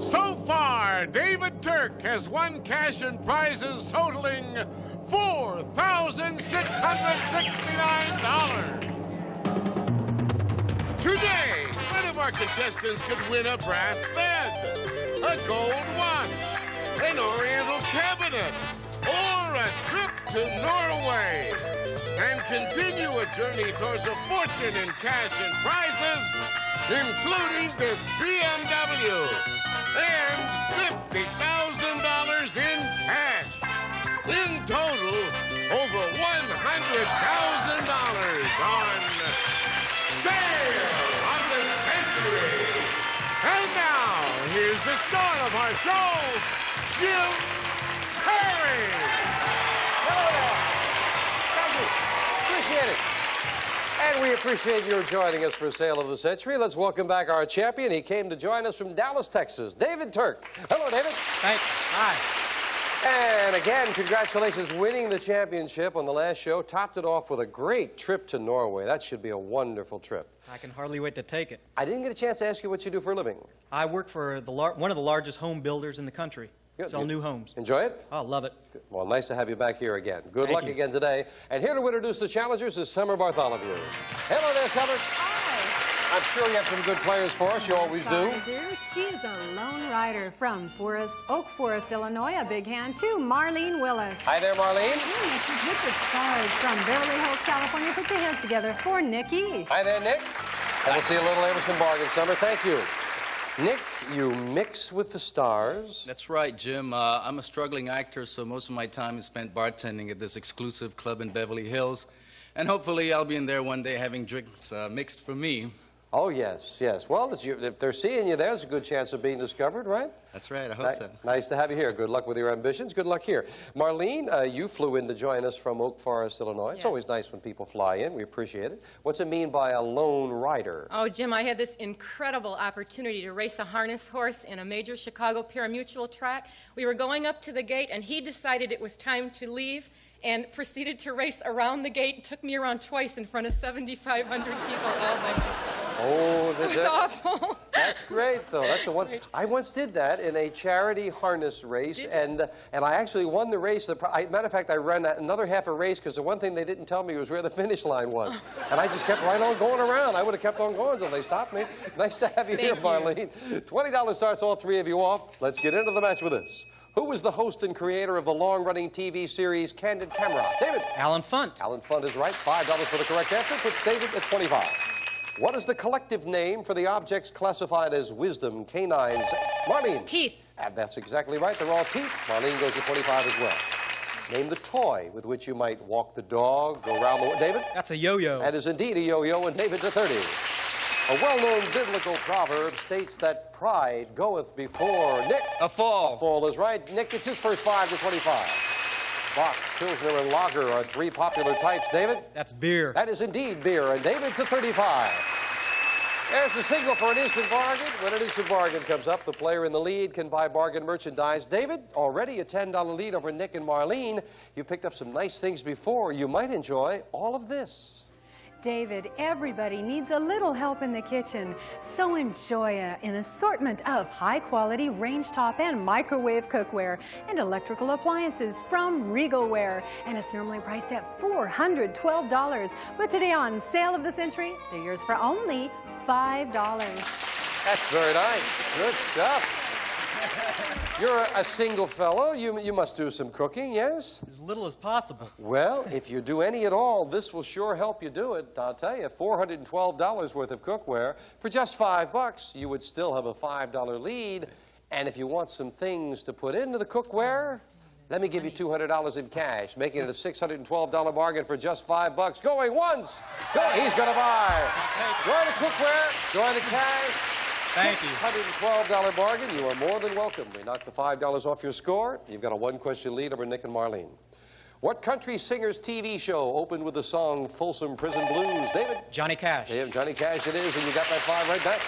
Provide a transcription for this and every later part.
So far, David Turk has won cash and prizes totaling $4,669. Today, one of our contestants could win a brass bed, a gold watch, an oriental cabinet, or a trip to Norway, and continue a journey towards a fortune in cash and prizes, including this BMW and $50,000 in cash. In total, over $100,000 on Sale of the Century. And now, here's the star of our show, Jim Perry. Hello there. Thank you. Appreciate it. And we appreciate your joining us for Sale of the Century. Let's welcome back our champion. He came to join us from Dallas, Texas, David Turk. Hello, David. Thanks. Hi. And again, congratulations winning the championship on the last show. Topped it off with a great trip to Norway. That should be a wonderful trip. I can hardly wait to take it. I didn't get a chance to ask you what you do for a living. I work for one of the largest home builders in the country. Good. Sell new homes. Enjoy it? Oh, love it. Good. Well, nice to have you back here again. Good luck you. again today. And here to introduce the challengers is Summer Bartholomew. Hello there, Summer. Hi. I'm sure you have some good players for us. You always do. I do. She's a lone rider from Oak Forest, Illinois. A big hand to Marlene Willis. Hi there, Marlene. She's with the Stars from Beverly Hills, California. Put your hands together for Nikki. Hi there, Nick. And we'll see a little Emerson bargain, Summer. Thank you. Nick, you mix with the Stars. That's right, Jim. I'm a struggling actor, so most of my time is spent bartending at this exclusive club in Beverly Hills. And hopefully I'll be in there one day having drinks mixed for me. Oh, yes, yes. Well, if they're seeing you there, there's a good chance of being discovered, right? That's right. I hope so. Nice to have you here. Good luck with your ambitions. Good luck here. Marlene, you flew in to join us from Oak Forest, Illinois. It's always nice when people fly in. We appreciate it. What's it mean by a lone rider? Oh, Jim, I had this incredible opportunity to race a harness horse in a major Chicago pari-mutuel track. We were going up to the gate, and he decided it was time to leave and proceeded to race around the gate. It took me around twice in front of 7,500 people all by myself. Oh, it was awful. That's great, though. That's a one. I once did that in a charity harness race, and I actually won the race. Matter of fact, I ran another half a race because the one thing they didn't tell me was where the finish line was, and I just kept right on going around. I would have kept on going until they stopped me. Nice to have you here, Marlene. $20 starts all three of you off. Let's get into the match with us. Who was the host and creator of the long-running TV series Candid Camera? David. Alan Funt. Alan Funt is right. $5 for the correct answer puts David at 25. What is the collective name for the objects classified as wisdom canines? Marlene. Teeth. And that's exactly right. They're all teeth. Marlene goes to 25 as well. Name the toy with which you might walk the dog, go around the... David? That's a yo-yo. That is indeed a yo-yo, and David to 30. A well-known biblical proverb states that pride goeth before Nick. A fall. A fall is right. Nick gets his first 5 to 25. Bock, Pilsner, and Lager are three popular types. David? That's beer. That is indeed beer, and David to 35. There's the signal for an instant bargain. When an instant bargain comes up, the player in the lead can buy bargain merchandise. David, already a $10 lead over Nick and Marlene. You've picked up some nice things before. You might enjoy all of this. David, everybody needs a little help in the kitchen, so enjoy an assortment of high-quality range-top and microwave cookware and electrical appliances from Regalware, and it's normally priced at $412. But today on Sale of the Century, they're yours for only $5. That's very nice. Good stuff. You're a single fellow. You must do some cooking, yes? As little as possible. Well, if you do any at all, this will sure help you do it. I'll tell you, $412 worth of cookware. For just $5, you would still have a $5 lead. And if you want some things to put into the cookware, let me give you $200 in cash, making it a $612 bargain for just $5. Going once. He's going to buy. Join the cookware. Join the cash. Thank you. $612 bargain. You are more than welcome. We knocked the $5 off your score. You've got a one-question lead over Nick and Marlene. What country singer's TV show opened with the song Folsom Prison Blues? David? Johnny Cash. Yeah, Johnny Cash it is, and you got that 5 right back.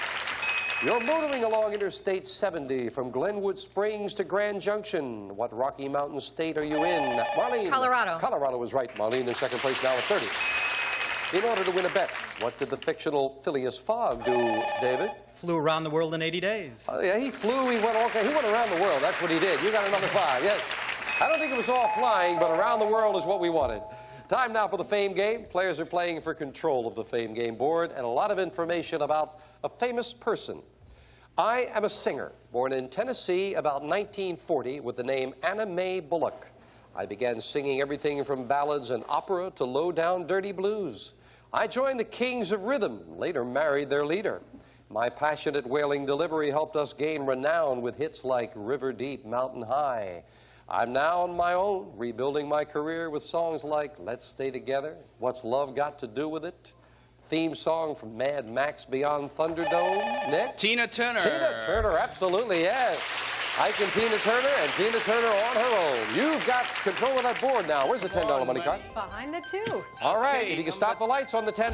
You're motoring along Interstate 70 from Glenwood Springs to Grand Junction. What Rocky Mountain state are you in? Marlene? Colorado. Colorado is right. Marlene in second place now at 30. In order to win a bet, what did the fictional Phileas Fogg do, David? flew around the world in 80 days. Oh, yeah, he flew, he went around the world. That's what he did. You got another 5, yes. I don't think it was all flying, but around the world is what we wanted. Time now for the Fame Game. Players are playing for control of the Fame Game board and a lot of information about a famous person. I am a singer, born in Tennessee about 1940 with the name Anna Mae Bullock. I began singing everything from ballads and opera to low-down dirty blues. I joined the Kings of Rhythm, later married their leader. My passionate wailing delivery helped us gain renown with hits like River Deep, Mountain High. I'm now on my own, rebuilding my career with songs like Let's Stay Together, What's Love Got to Do With It, theme song from Mad Max Beyond Thunderdome. Nick? Tina Turner. Tina Turner, absolutely, yes. Ike and Tina Turner, and Tina Turner on her own. You've got control of that board now. Where's the $10 money card? Behind the 2. All right, if you can stop the lights on the $10,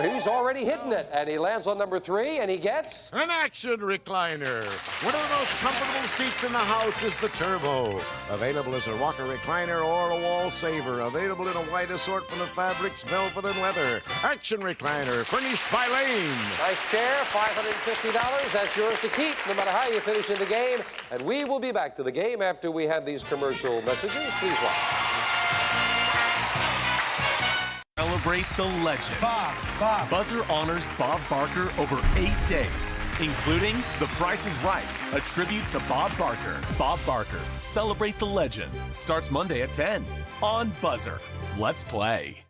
he's already hitting it. And he lands on number 3, and he gets... An action recliner. One of the most comfortable seats in the house is the Turbo. Available as a rocker recliner or a wall saver. Available in a wide assortment of fabrics, velvet, and leather. Action recliner, furnished by Lane. Nice chair, $550. That's yours to keep, no matter how you finish in the game. And we will be back to the game after we have these commercial messages. Please watch. Celebrate the legend. Bob. Buzzer honors Bob Barker over 8 days, including The Price is Right, a tribute to Bob Barker. Bob Barker, celebrate the legend. Starts Monday at 10 on Buzzer. Let's play.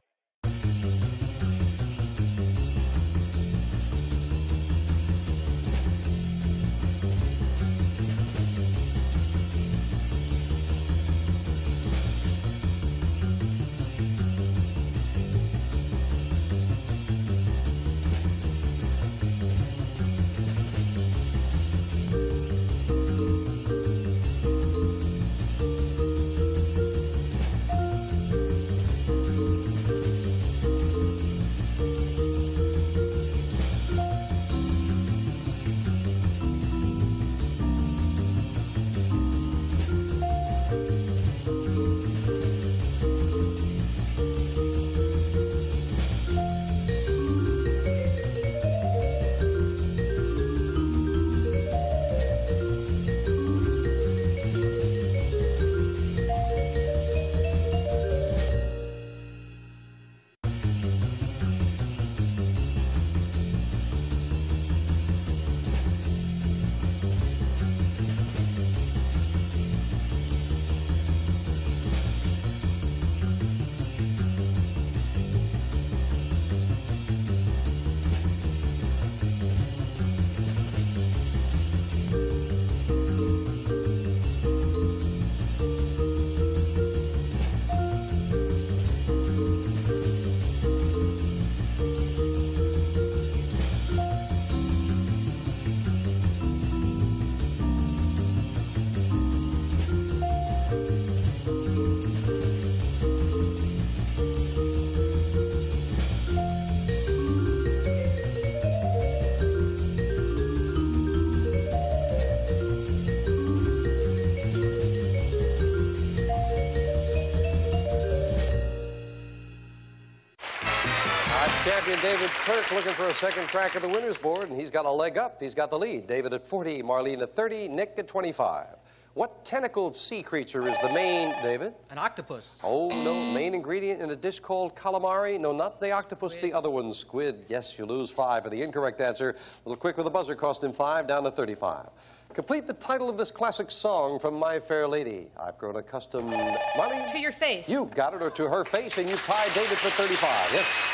Champion David Kirk looking for a second crack at the winner's board, and he's got a leg up. He's got the lead. David at 40, Marlene at 30, Nick at 25. What tentacled sea creature is the main, David? An octopus. Oh, no. Main ingredient in a dish called calamari? No, not the octopus, squid. The other one, squid. Yes, you lose 5 for the incorrect answer. A little quick with a buzzer, cost him 5, down to 35. Complete the title of this classic song from My Fair Lady. I've grown accustomed... Marlene? To your face. You got it, or to her face, and you've tied David for 35. Yes.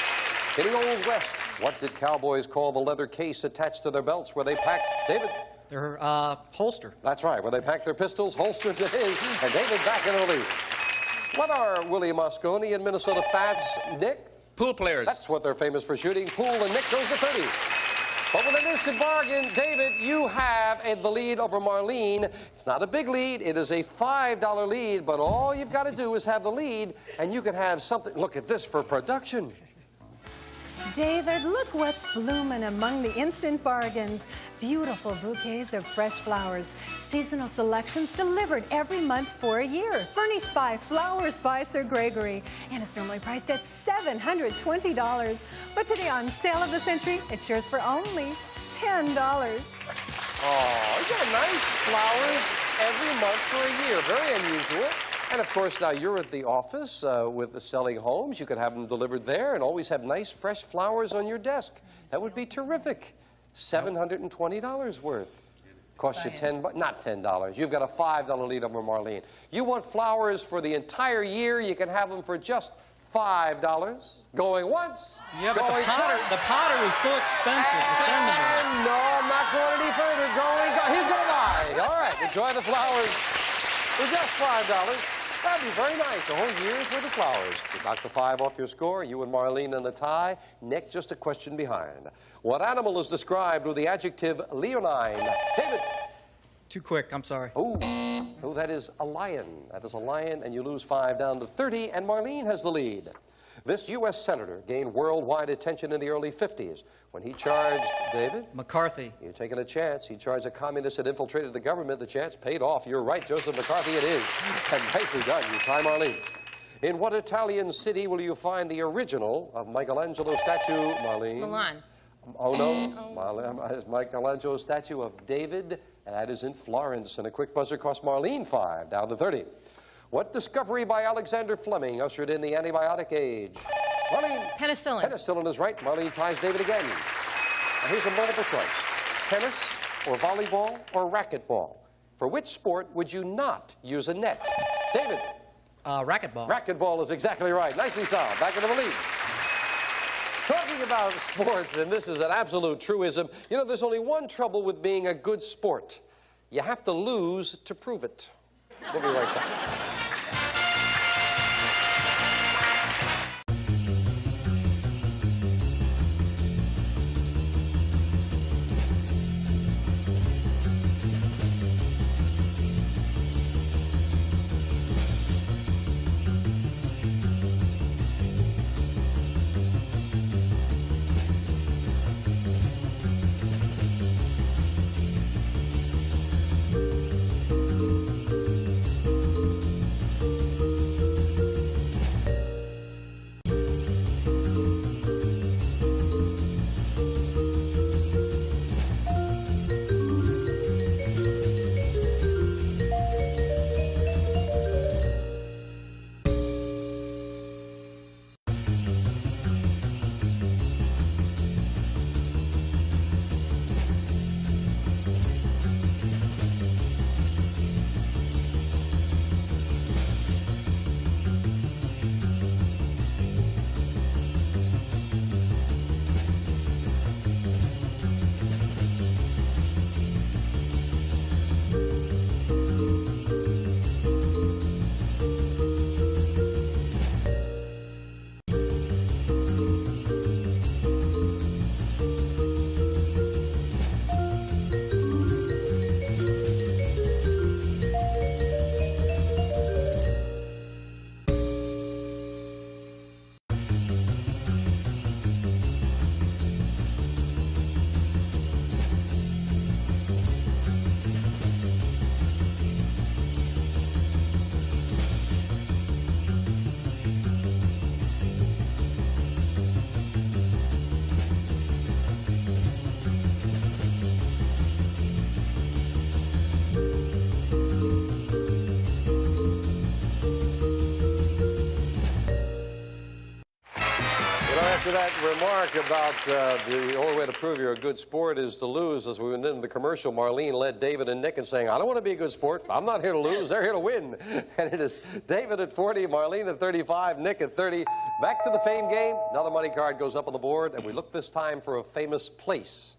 In the Old West, what did cowboys call the leather case attached to their belts where they packed... David? Their holster. That's right, where they packed their pistols, holsters it is, and David back in the lead. What are Willie Mosconi and Minnesota Fats, Nick? Pool players. That's what they're famous for, shooting pool, and Nick goes to 30. But with an instant bargain, David, you have the lead over Marlene. It's not a big lead. It is a $5 lead, but all you've got to do is have the lead, and you can have something. Look at this for production. David, look what's blooming among the instant bargains. Beautiful bouquets of fresh flowers. Seasonal selections delivered every month for a year. Furnished by Flowers by Sir Gregory. And it's normally priced at $720. But today on Sale of the Century, it's yours for only $10. Oh, you got nice flowers every month for a year. Very unusual. And of course, now you're at the office with the selling homes. You could have them delivered there and always have nice, fresh flowers on your desk. That would be terrific. $720 worth. Cost you not $10. You've got a $5 lead over Marlene. You want flowers for the entire year, you can have them for just $5. Going once, Yeah, but going the pottery is so expensive to send them there. and no, I'm not going any further. He's going to buy. All right, enjoy the flowers for just $5. That'd be very nice. A whole year's worth of flowers. To knock the 5 off your score, you and Marlene in the tie. Nick, just a question behind. What animal is described with the adjective leonine? David. Too quick, I'm sorry. Oh, that is a lion. That is a lion, and you lose 5 down to 30, and Marlene has the lead. This U.S. senator gained worldwide attention in the early 50s when he charged, David? McCarthy. You're taking a chance. He charged a communist had infiltrated the government. The chance paid off. You're right, Joseph McCarthy, it is. And nicely done. You tie Marlene. In what Italian city will you find the original of Michelangelo's statue, Marlene? Milan. Oh, no. It's Michelangelo's statue of David, and that is in Florence. And a quick buzzer cost Marlene 5, down to 30. What discovery by Alexander Fleming ushered in the antibiotic age? Marlene? Penicillin. Penicillin is right. Marlene ties David again. Now here's a multiple choice. Tennis or volleyball or racquetball? For which sport would you not use a net? David? Racquetball. Racquetball is exactly right. Nicely solved. Back into the lead. Talking about sports, and this is an absolute truism, you know, there's only one trouble with being a good sport. You have to lose to prove it. We'll be right back. After that remark about the only way to prove you're a good sport is to lose, as we went into the commercial, Marlene led David and Nick in saying, I don't want to be a good sport. I'm not here to lose. They're here to win. And it is David at 40, Marlene at 35, Nick at 30. Back to the fame game. Another money card goes up on the board, and we look this time for a famous place.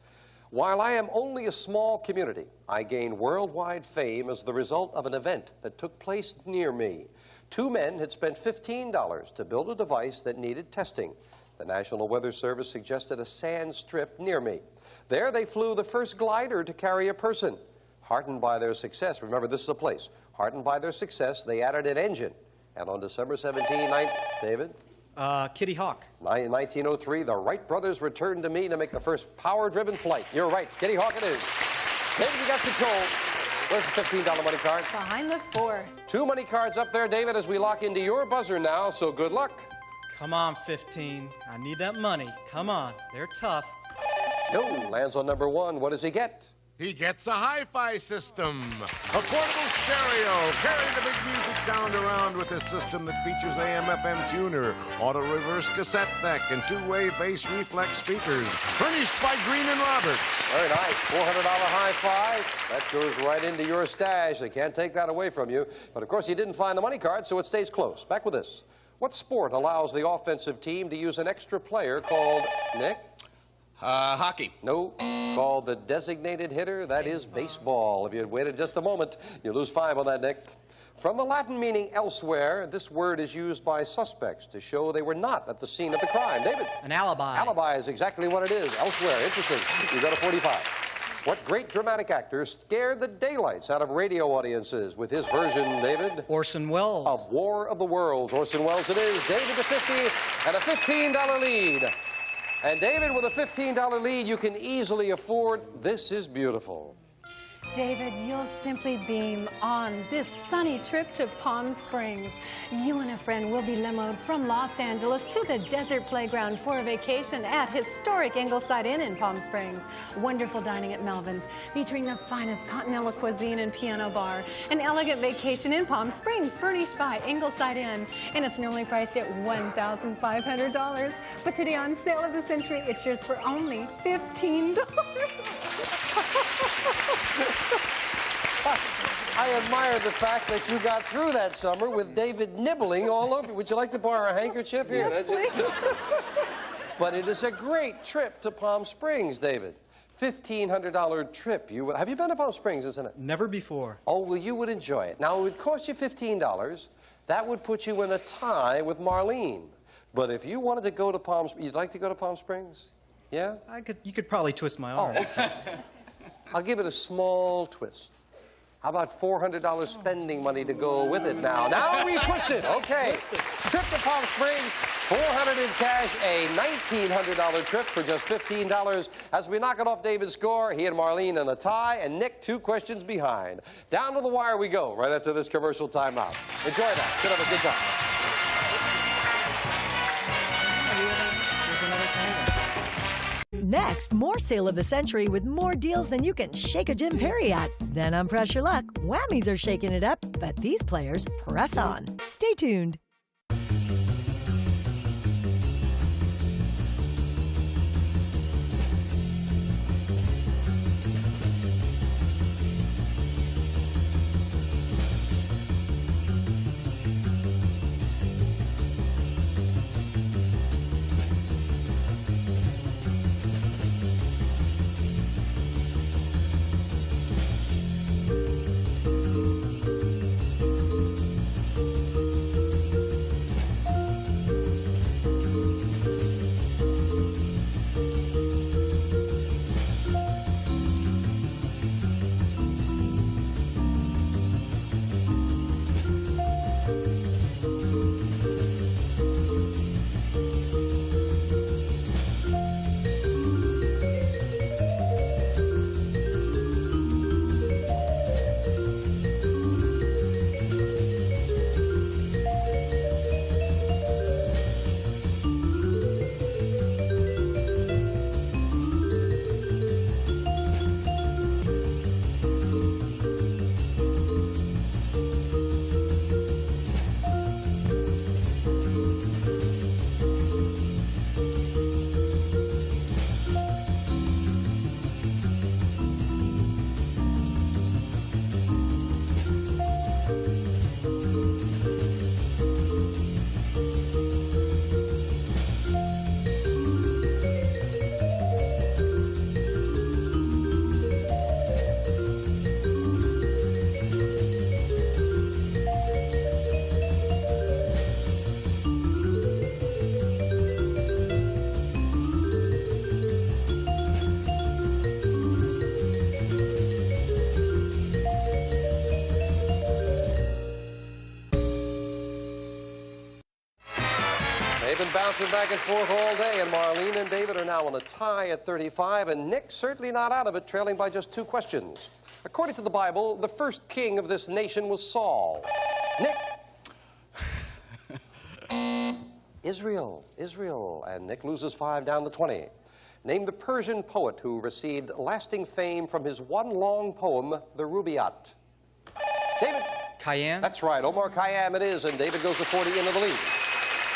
While I am only a small community, I gained worldwide fame as the result of an event that took place near me. 2 men had spent $15 to build a device that needed testing. The National Weather Service suggested a sand strip near me. There they flew the first glider to carry a person. Heartened by their success, remember this is a place, heartened by their success, they added an engine. And on December 17, David? Kitty Hawk. In 1903, the Wright brothers returned to me to make the first power-driven flight. You're right, Kitty Hawk it is. David, you got control. Where's the $15 money card? Behind the 4. 2 money cards up there, David, as we lock into your buzzer now, so good luck. Come on, 15. I need that money. Come on. They're tough. No, lands on number 1. What does he get? He gets a hi-fi system, a portable stereo. Carry the big music sound around with this system that features AM/FM tuner, auto-reverse cassette deck, and 2-way bass reflex speakers. Furnished by Green & Roberts. Very nice. $400 hi-fi. That goes right into your stash. They can't take that away from you. But, of course, you didn't find the money card, so it stays close. Back with this. What sport allows the offensive team to use an extra player called, Nick? Hockey. No, called the designated hitter. That is baseball. If you had waited just a moment, you lose 5 on that, Nick. From the Latin meaning elsewhere, this word is used by suspects to show they were not at the scene of the crime. David? An alibi. Alibi is exactly what it is. Elsewhere. Interesting. You go to 45. What great dramatic actor scared the daylights out of radio audiences with his version, David? Orson Welles. Of War of the Worlds. Orson Welles it is. David to 50 and a $15 lead. And David, with a $15 lead, you can easily afford This Is Beautiful. David, you'll simply beam on this sunny trip to Palm Springs. You and a friend will be limoed from Los Angeles to the desert playground for a vacation at historic Ingleside Inn in Palm Springs. Wonderful dining at Melvin's, featuring the finest continental cuisine and piano bar. An elegant vacation in Palm Springs, furnished by Ingleside Inn. And it's normally priced at $1,500. But today on Sale of the Century, it's yours for only $15. I admire the fact that you got through that summer with David nibbling all over. Would you like to borrow a handkerchief here? Yes, please. But it is a great trip to Palm Springs, David. $1,500 trip. Have you been to Palm Springs, isn't it? Never before. Oh, well, you would enjoy it. Now, it would cost you $15. That would put you in a tie with Marlene. But if you wanted to go to Palm Springs, you'd like to go to Palm Springs? Yeah? You could probably twist my arm. Oh, okay. I'll give it a small twist. How about $400 spending money to go with it now? Now we twist it. Okay. Trip to Palm Springs, $400 in cash, a $1,900 trip for just $15. As we knock it off David's score, he and Marlene in a tie, and Nick 2 questions behind. Down to the wire we go right after this commercial timeout. Enjoy that. Good, have a good time. Next, more Sale of the Century with more deals than you can shake a Jim Perry at. Then on Press Your Luck, Whammies are shaking it up, but these players press on. Stay tuned. They've been bouncing back and forth all day, and Marlene and David are now on a tie at 35, and Nick's certainly not out of it, trailing by just 2 questions. According to the Bible, the first king of this nation was Saul. Nick. Israel. And Nick loses 5 down to 20. Name the Persian poet who received lasting fame from his one long poem, The Rubaiyat? David? Khayyam? That's right, Omar Khayyam it is, and David goes to 40 into the lead.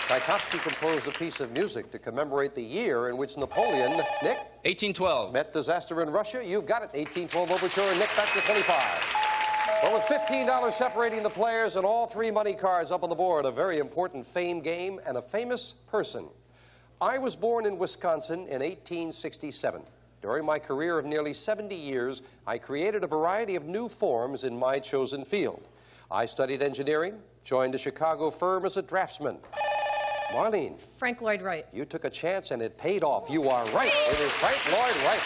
Tchaikovsky composed a piece of music to commemorate the year in which Napoleon, Nick? 1812. Met disaster in Russia. You've got it, 1812 overture, and Nick back to 25. Well, with $15 separating the players and all three money cards up on the board, a very important fame game and a famous person. I was born in Wisconsin in 1867. During my career of nearly 70 years, I created a variety of new forms in my chosen field. I studied engineering, joined a Chicago firm as a draftsman. Marlene. Frank Lloyd Wright. You took a chance and it paid off. You are right. It is Frank Lloyd Wright.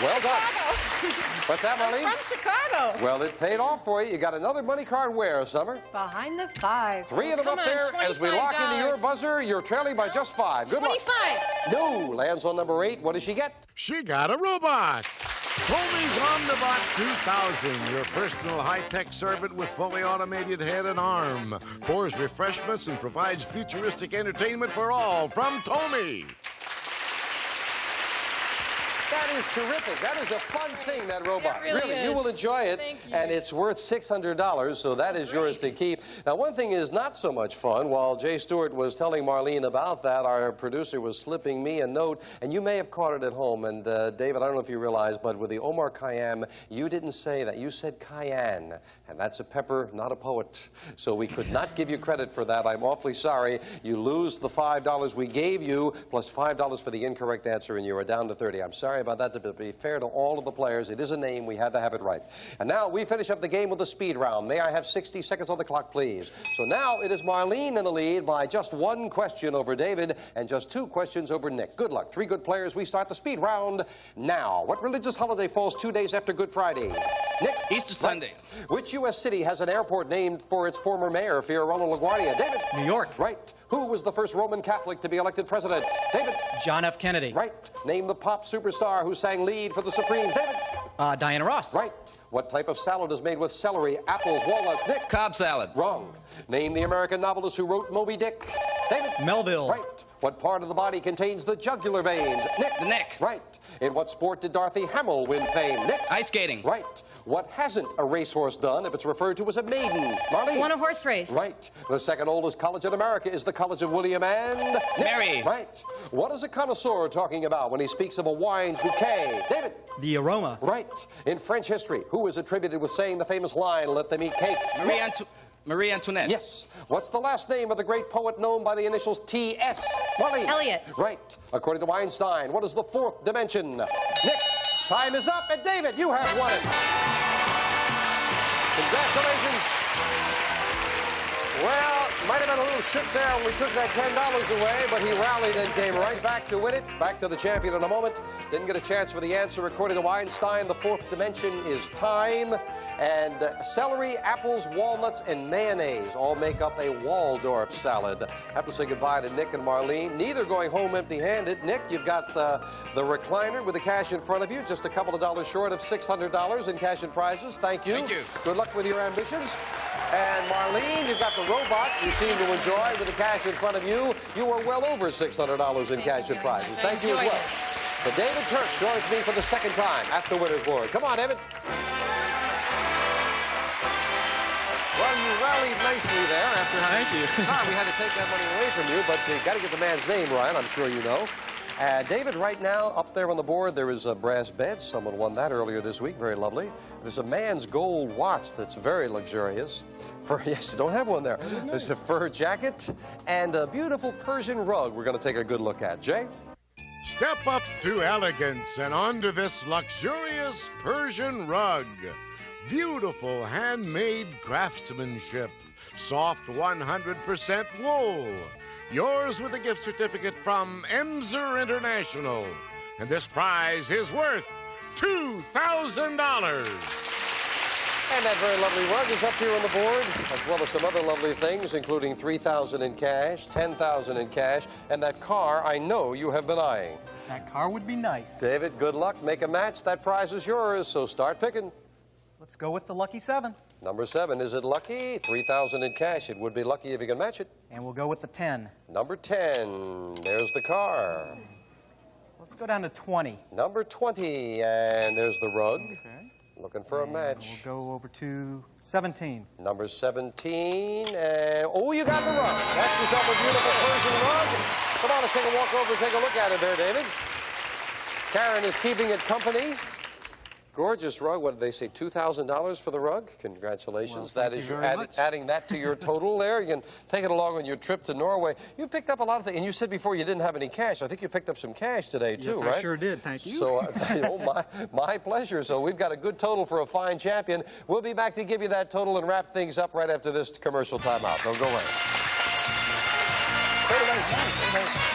Well done. What's that, Marlene? I'm from Chicago. Well, it paid off for you. You got another money card where, Summer? Behind the five. Three of them up there. As we lock into your buzzer, you're trailing by just 5. Good luck. 25. No. Lands on number 8. What does she get? She got a robot. Tommy's Omnibot 2000, your personal high-tech servant with fully automated head and arm. Pours refreshments and provides futuristic entertainment for all from Tommy. That is terrific. That is a fun thing, that robot. It really You is. will enjoy it. Thank you. And it's worth $600, so that is yours to keep. Now, one thing is not so much fun. While Jay Stewart was telling Marlene about that, our producer was slipping me a note, and you may have caught it at home. And, David, I don't know if you realize, but with the Omar Khayyam, you didn't say that. You said cayenne, and that's a pepper, not a poet. So we could not give you credit for that. I'm awfully sorry. You lose the $5 we gave you, plus $5 for the incorrect answer, and you are down to 30. I'm sorry about that. To be fair to all of the players, it is a name. We had to have it right. And now we finish up the game with the speed round. May I have 60 seconds on the clock, please? So now it is Marlene in the lead by just 1 question over David and just 2 questions over Nick. Good luck. 3 good players. We start the speed round now. What religious holiday falls 2 days after Good Friday? Nick? Easter Sunday. Which U.S. city has an airport named for its former mayor, Fiorello LaGuardia? David? New York. Right. Who was the first Roman Catholic to be elected president? David? John F. Kennedy. Right. Name the pop superstar who sang lead for the Supremes. David? Diana Ross. Right. What type of salad is made with celery, apples, walnuts? Nick? Cobb salad. Wrong. Name the American novelist who wrote Moby Dick. David? Melville. Right. What part of the body contains the jugular veins? Nick? The neck. Right. In what sport did Dorothy Hamill win fame? Nick? Ice skating. Right. What hasn't a racehorse done if it's referred to as a maiden? Marlene? Won a horse race. Right. The second oldest college in America is the College of William and Nick. Mary. Right. What is a connoisseur talking about when he speaks of a wine's bouquet? David? The aroma. Right. In French history, who is attributed with saying the famous line, "Let them eat cake"? Marie Antoinette. Yes. What's the last name of the great poet known by the initials T.S.? Marlene? Eliot. Right. According to Einstein, what is the 4th dimension? Nick, time is up, and David, you have won it. Congratulations. Well, might have been a little shook there when we took that $10 away, but he rallied and came right back to win it. Back to the champion in a moment. Didn't get a chance for the answer. According to Einstein, the 4th dimension is time. And celery, apples, walnuts, and mayonnaise all make up a Waldorf salad. Have to say goodbye to Nick and Marlene. Neither going home empty-handed. Nick, you've got the recliner with the cash in front of you, just a couple of dollars short of $600 in cash and prizes. Thank you. Thank you. Good luck with your ambitions. And Marlene, you've got the robot you seem to enjoy with the cash in front of you. You are well over $600 in cash and prizes. Thank you as well. But David Turk joins me for the 2nd time at the winner's board. Come on, David. Well, you rallied nicely there after having... Thank you. We had to take that money away from you, but you got to get the man's name right, I'm sure you know. David, right now, up there on the board, there is a brass bed. Someone won that earlier this week. Very lovely. There's a man's gold watch that's very luxurious. Yes, you don't have one there. Nice. There's a fur jacket and a beautiful Persian rug we're going to take a good look at. Jay? Step up to elegance and onto this luxurious Persian rug. Beautiful handmade craftsmanship. Soft 100% wool. Yours with a gift certificate from Emser International. And this prize is worth $2,000. And that very lovely rug is up here on the board, as well as some other lovely things, including $3,000 in cash, $10,000 in cash, and that car I know you have been eyeing. That car would be nice. David, good luck. Make a match. That prize is yours, so start picking. Let's go with the lucky 7. Number 7, is it lucky? $3,000 in cash. It would be lucky if you can match it. And we'll go with the 10. Number 10, there's the car. Let's go down to 20. Number 20, and there's the rug. Okay. Looking for a match. We'll go over to 17. Number 17, and oh, you got the rug. That's yourself a beautiful Persian rug. Come on, let's take a walk over and take a look at it there, David. Karen is keeping it company. Gorgeous rug. What did they say, $2,000 for the rug? Congratulations. Well, that is your adding that to your total there. You can take it along on your trip to Norway. You've picked up a lot of things, and you said before you didn't have any cash. I think you picked up some cash today, too, yes, right? I sure did. Thank you. So, oh, my pleasure. So we've got a good total for a fine champion. We'll be back to give you that total and wrap things up right after this commercial timeout. Don't go away. Very nice. Very nice.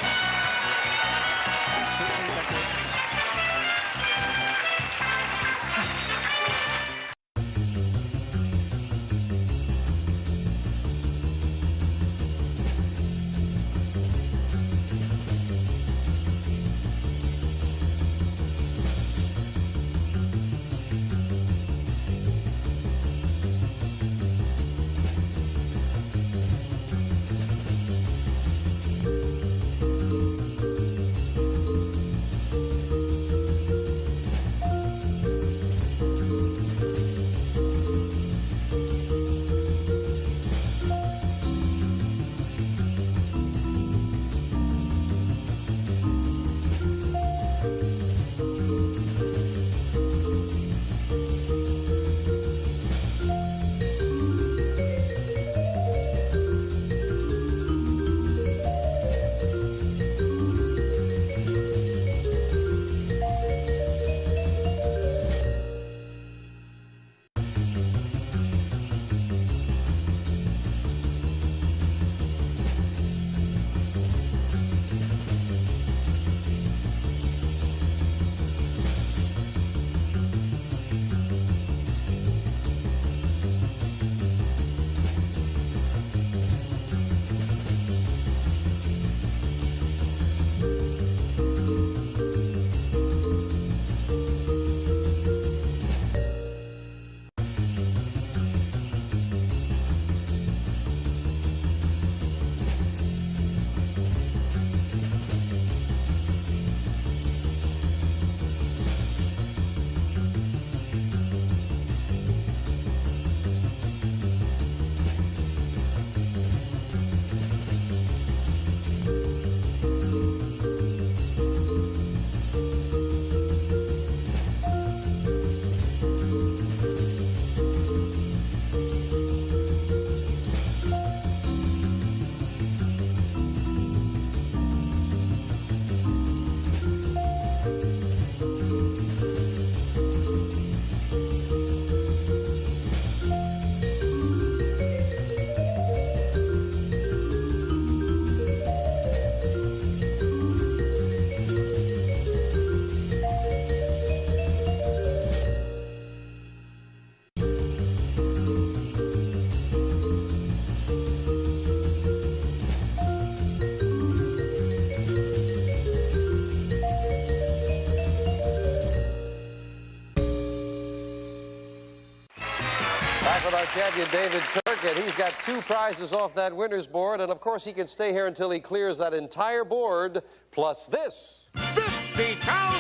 With our champion, David Turk, and he's got 2 prizes off that winner's board, and of course he can stay here until he clears that entire board, plus this. $50,000 in cash.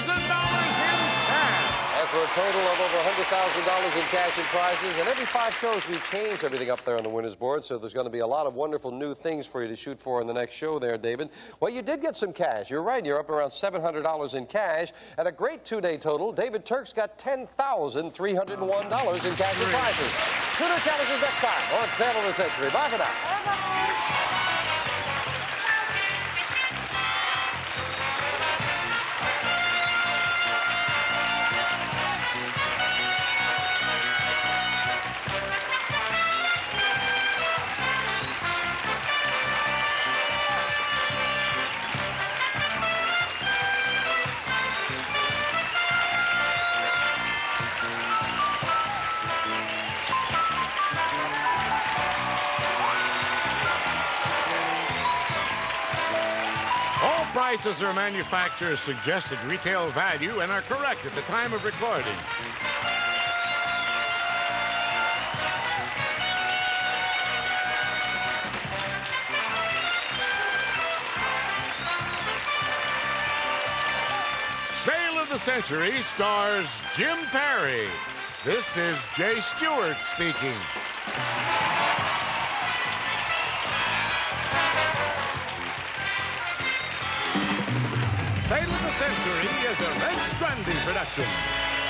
And for a total of over $100,000 in cash and prizes, and every 5 shows we change everything up there on the winner's board, so there's going to be a lot of wonderful new things for you to shoot for in the next show there, David. Well, you did get some cash. You're right. You're up around $700 in cash, and a great 2-day total. David Turk's got $10,301 in cash and prizes. 2 new challenges next time on Sale of the Century. Bye for now. Bye-bye. All prices are manufacturer's suggested retail value and are correct at the time of recording. the Century stars Jim Perry. This is Jay Stewart speaking. Sail of the Century is a Red Strandy production.